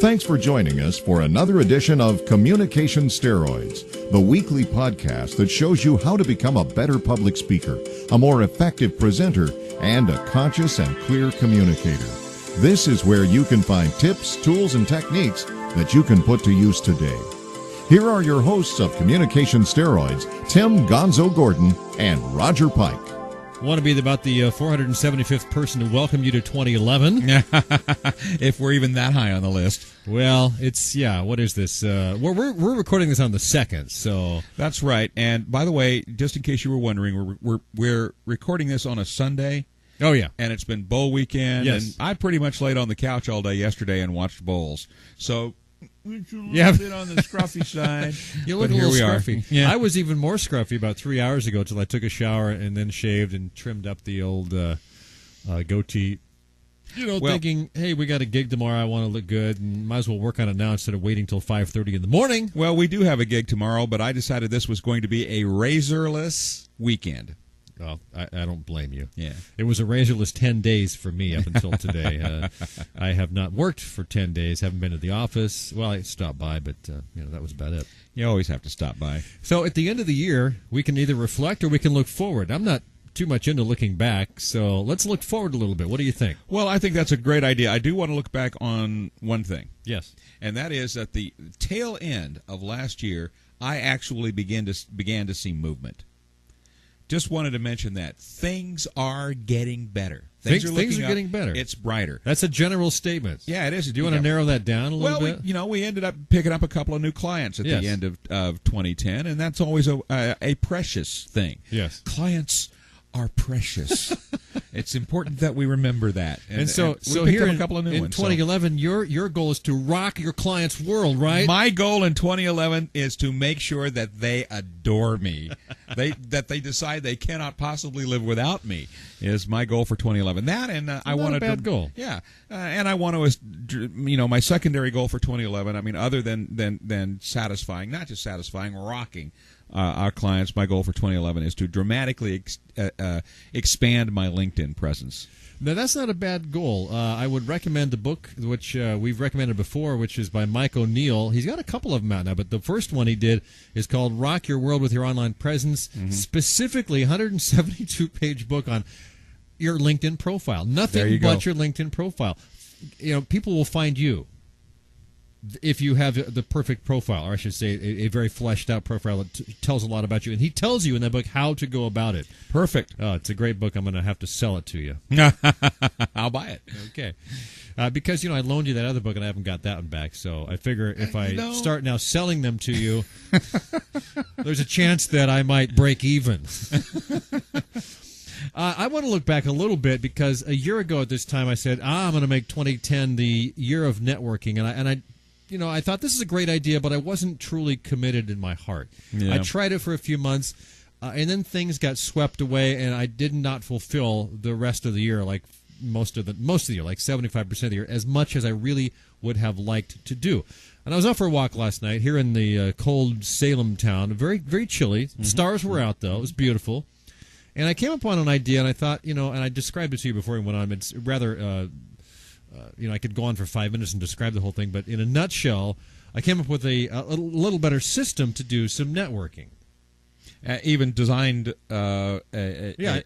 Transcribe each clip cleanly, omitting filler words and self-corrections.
Thanks for joining us for another edition of Communication Steroids, the weekly podcast that shows you how to become a better public speaker, a more effective presenter, and a conscious and clear communicator. This is where you can find tips, tools, and techniques that you can put to use today. Here are your hosts of Communication Steroids, Tim Gonzo Gordon and Roger Pike. I want to be about the 475th person to welcome you to 2011. If we're even that high on the list. Well, it's, what is this? We're recording this on the 2nd, so. That's right. And by the way, just in case you were wondering, we're recording this on a Sunday. Oh, yeah. And it's been bowl weekend. Yes. And I pretty much laid on the couch all day yesterday and watched bowls. So it's a little bit on the scruffy side. You look but a little here we scruffy. Yeah. I was even more scruffy about 3 hours ago till I took a shower and then shaved and trimmed up the old goatee. Thinking, hey, we got a gig tomorrow. I want to look good, and might as well work on it now instead of waiting till 5:30 in the morning. Well, we do have a gig tomorrow, but I decided this was going to be a razorless weekend. Well, I don't blame you. Yeah. It was a razorless 10 days for me up until today. I have not worked for 10 days, haven't been to the office. Well, I stopped by, but that was about it. You always have to stop by. So at the end of the year, we can either reflect or we can look forward. I'm not too much into looking back, so let's look forward a little bit. What do you think? Well, I think that's a great idea. I do want to look back on one thing. Yes. And that is at the tail end of last year, I actually began to see movement. Just wanted to mention that. Things are getting better. Things are getting better. It's brighter. That's a general statement. Yeah, it is. Do you want to narrow that down a little bit? Well, we ended up picking up a couple of new clients at the end of 2010, and that's always a precious thing. Yes. Clients are precious. It's important that we remember that. And so here in, a couple of new in ones, 2011, your goal is to rock your client's world, right? My goal in 2011 is to make sure that they adore me. that they decide they cannot possibly live without me is my goal for 2011. That and I want to bad goal. Yeah, and I want to my secondary goal for 2011. I mean, other than satisfying, not just satisfying, rocking our clients. My goal for 2011 is to dramatically expand my LinkedIn presence. Now, that's not a bad goal. I would recommend a book which we've recommended before, which is by Mike O'Neill. He's got a couple of them out now, but the first one he did is called Rock Your World with Your Online Presence, specifically 172-page book on your LinkedIn profile. Nothing but your LinkedIn profile. People will find you if you have the perfect profile, or I should say a very fleshed out profile that tells a lot about you. And he tells you in that book how to go about it. Perfect. Oh, it's a great book. I'm going to have to sell it to you. I'll buy it. Okay. Because, I loaned you that other book and I haven't got that one back. So I figure if I start now selling them to you, there's a chance that I might break even. I want to look back a little bit because a year ago at this time I said, I'm going to make 2010 the year of networking. And I thought this is a great idea, but I wasn't truly committed in my heart. Yeah. I tried it for a few months, and then things got swept away, and I did not fulfill the rest of the year, like most of the year, like 75% of the year, as much as I really would have liked to do. And I was out for a walk last night here in the cold Salem town, very, very chilly. Stars were out, though. It was beautiful. And I came upon an idea, and I thought, and I described it to you before we went on. It's rather... I could go on for 5 minutes and describe the whole thing, but in a nutshell, I came up with a little better system to do some networking. Even designed an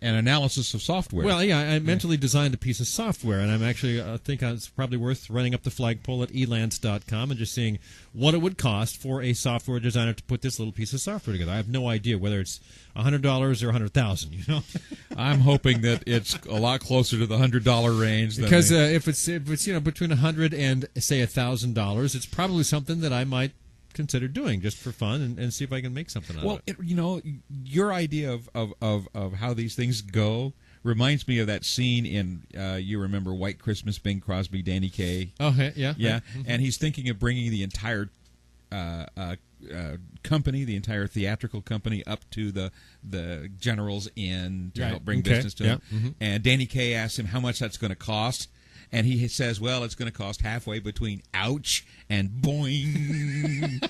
analysis of software. Well, I mentally designed a piece of software, and I'm actually think it's probably worth running up the flagpole at elance.com and just seeing what it would cost for a software designer to put this little piece of software together. I have no idea whether it's $100 or $100,000. I'm hoping that it's a lot closer to the $100 range. Because if it's between $100 and say $1,000, it's probably something that I might consider doing just for fun and see if I can make something out of it. Your idea of how these things go reminds me of that scene in you remember White Christmas, Bing Crosby, Danny Kaye. Oh, yeah. Mm-hmm. And he's thinking of bringing the entire company, the entire theatrical company, up to the General's Inn to help bring business to him. Mm-hmm. And Danny Kaye asks him how much that's going to cost. And he says, well, it's going to cost halfway between ouch and boing.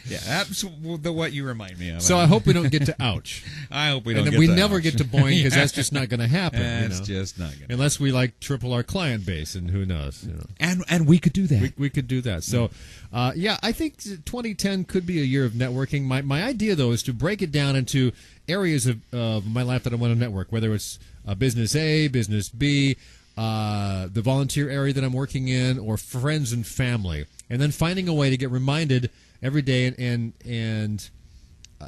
Yeah, that's what you remind me of. So I hope we don't get to ouch. I hope we don't. And get we to never ouch. get to boing because that's just not going to happen. That's just not going to. Unless we triple our client base, and who knows? And we could do that. We could do that. So, I think 2010 could be a year of networking. My idea, though, is to break it down into areas of my life that I want to network, whether it's business A, business B, the volunteer area that I'm working in, or friends and family, and then finding a way to get reminded every day and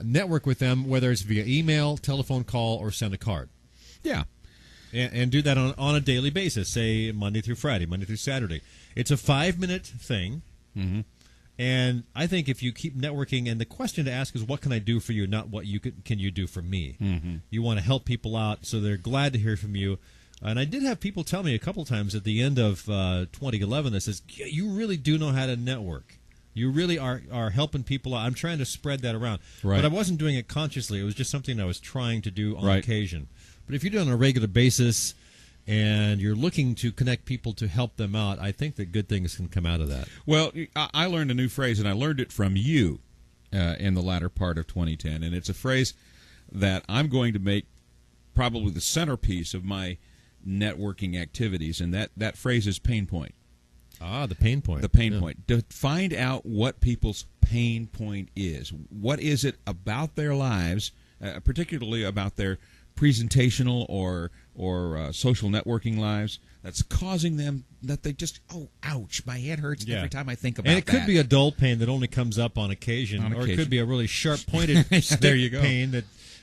network with them, whether it's via email, telephone call, or send a card. Yeah. And do that on a daily basis, say Monday through Friday, Monday through Saturday. It's a 5-minute thing. Mm-hmm. And I think if you keep networking, and the question to ask is, what can I do for you, not what can you do for me? Mm-hmm. You want to help people out, so they're glad to hear from you. And I did have people tell me a couple times at the end of 2011 that says, yeah, you really do know how to network. You really are helping people out. I'm trying to spread that around. Right. But I wasn't doing it consciously. It was just something I was trying to do on Right. occasion. But if you do it on a regular basis and you're looking to connect people to help them out, I think that good things can come out of that. Well, I learned a new phrase, and I learned it from you in the latter part of 2010, and it's a phrase that I'm going to make probably the centerpiece of my networking activities, and that phrase is pain point. Ah, the pain point. The pain point. To find out what people's pain point is. What is it about their lives, particularly about their presentational or social networking lives, that's causing them that they just, ouch, my head hurts every time I think about that. And it could be a dull pain that only comes up on occasion, or it could be a really sharp pointed There you go. pain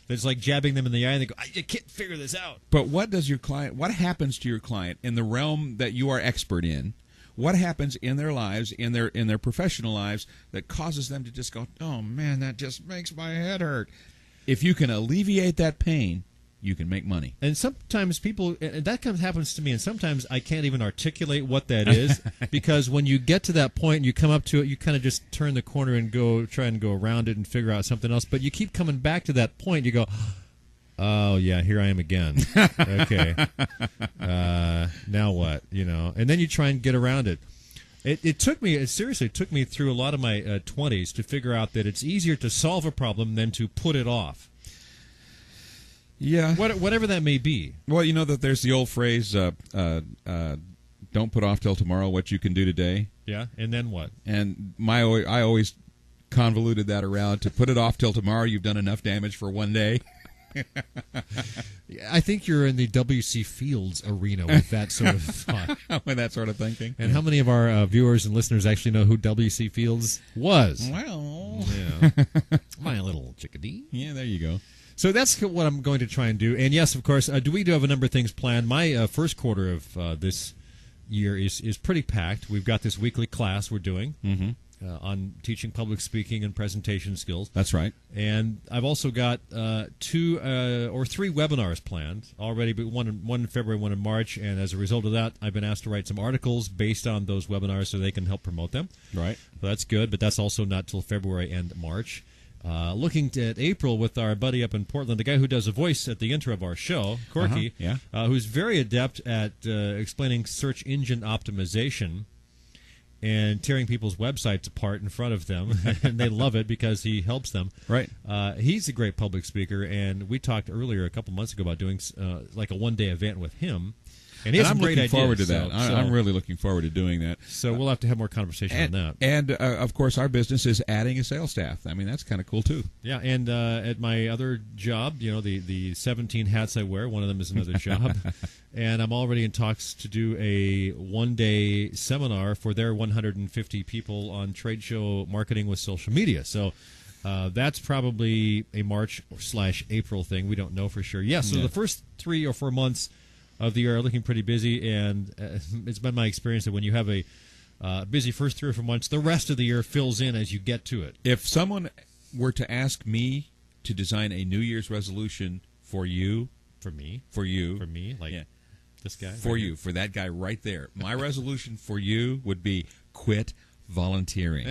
that's like jabbing them in the eye, and they go, I can't figure this out. But what happens to your client in the realm that you are expert in? What happens in their lives, in their professional lives, that causes them to just go, oh man, that just makes my head hurt? If you can alleviate that pain, you can make money. And sometimes that kind of happens to me, and sometimes I can't even articulate what that is, because when you get to that point and you come up to it, you kind of just turn the corner and try and go around it and figure out something else. But you keep coming back to that point. You go, oh yeah, here I am again. Okay, now what? And then you try and get around it. It took me through a lot of my 20s to figure out that it's easier to solve a problem than to put it off. Yeah. Whatever that may be. Well, you know that there's the old phrase, don't put off till tomorrow what you can do today. Yeah, and then what? And I always convoluted that around to put it off till tomorrow. You've done enough damage for one day. I think you're in the W.C. Fields arena with that sort of thought. With that sort of thinking. And how many of our viewers and listeners actually know who W.C. Fields was? Well. Yeah. My little chickadee. Yeah, there you go. So that's what I'm going to try and do. And yes, of course, we do have a number of things planned. My first quarter of this year is pretty packed. We've got this weekly class we're doing on teaching public speaking and presentation skills. That's right. And I've also got 2 or 3 webinars planned already, but one in February, one in March. And as a result of that, I've been asked to write some articles based on those webinars so they can help promote them. Right. So that's good, but that's also not till February and March. Looking at April with our buddy up in Portland, the guy who does a voice at the intro of our show, Corky, who's very adept at explaining search engine optimization and tearing people's websites apart in front of them, and they love it because he helps them. Right. He's a great public speaker, and we talked earlier a couple months ago about doing like a one-day event with him. And he has some great ideas. I'm looking forward to that. I'm really looking forward to doing that. So we'll have to have more conversation on that. And, of course, our business is adding a sales staff. I mean, that's kind of cool, too. Yeah, and at my other job, the 17 hats I wear, one of them is another job. And I'm already in talks to do a one-day seminar for their 150 people on trade show marketing with social media. So that's probably a March/April thing. We don't know for sure. Yeah, so the first 3 or 4 months of the year are looking pretty busy, and it's been my experience that when you have a busy first 3 or 4 months, the rest of the year fills in as you get to it. If someone were to ask me to design a New Year's resolution for you, like this guy, for that guy right there, my resolution for you would be quit volunteering.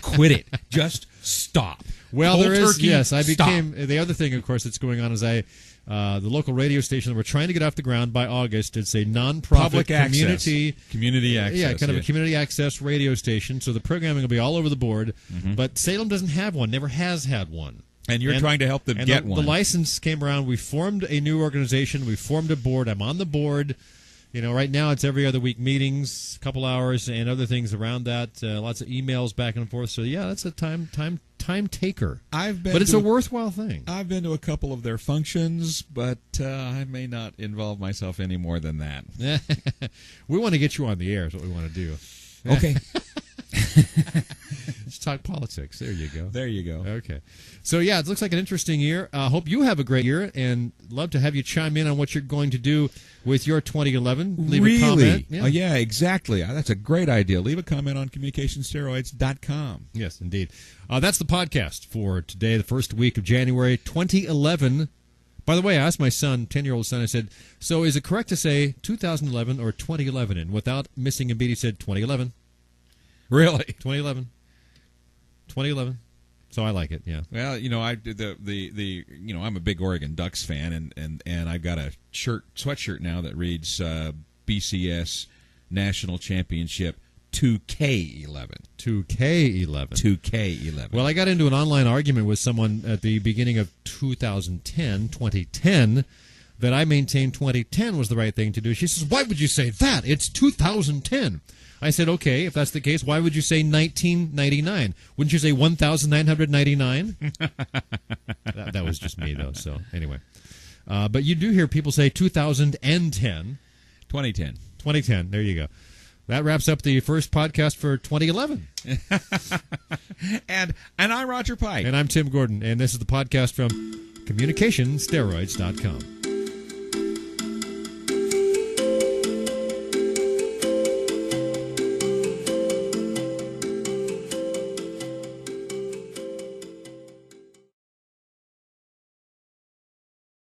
Quit it. Just stop. Well, Cold there is, turkey, yes. I stop. became, the other thing, of course, that's going on is the local radio station that we're trying to get off the ground by August. It's a non-profit Public community access. Community access. Yeah, kind of a community access radio station. So the programming will be all over the board. But Salem doesn't have one, never has had one. And you're trying to help them get one. The license came around. We formed a new organization. We formed a board. I'm on the board. You know, right now it's every other week meetings, a couple hours, and other things around that. Lots of emails back and forth. So yeah, that's a time taker. But it's a worthwhile thing. I've been to a couple of their functions, but I may not involve myself any more than that. We want to get you on the air. Is what we want to do. Okay. Let's talk politics. There you go. There you go. Okay. So, yeah, it looks like an interesting year. Hope you have a great year, and love to have you chime in on what you're going to do with your 2011. Leave a comment. Yeah, exactly. That's a great idea. Leave a comment on communicationsteroids.com. Yes, indeed. That's the podcast for today, the first week of January 2011. By the way, I asked my son, 10-year-old son, I said, so is it correct to say 2011 or 2011? And without missing a beat, he said 2011. Really? 2011. 2011. So I like it, yeah. Well, you know, I'm a big Oregon Ducks fan, and I've got a sweatshirt now that reads BCS National Championship 2K11. 2K11. 2K11. Well, I got into an online argument with someone at the beginning of 2010, that I maintained 2010 was the right thing to do. She says, why would you say that? It's 2010. I said, okay, if that's the case, why would you say 1999? Wouldn't you say 1,999? that was just me, though, so anyway. But you do hear people say 2010. 2010. 2010, there you go. That wraps up the first podcast for 2011. And I'm Roger Pike. And I'm Tim Gordon, and this is the podcast from CommunicationSteroids.com.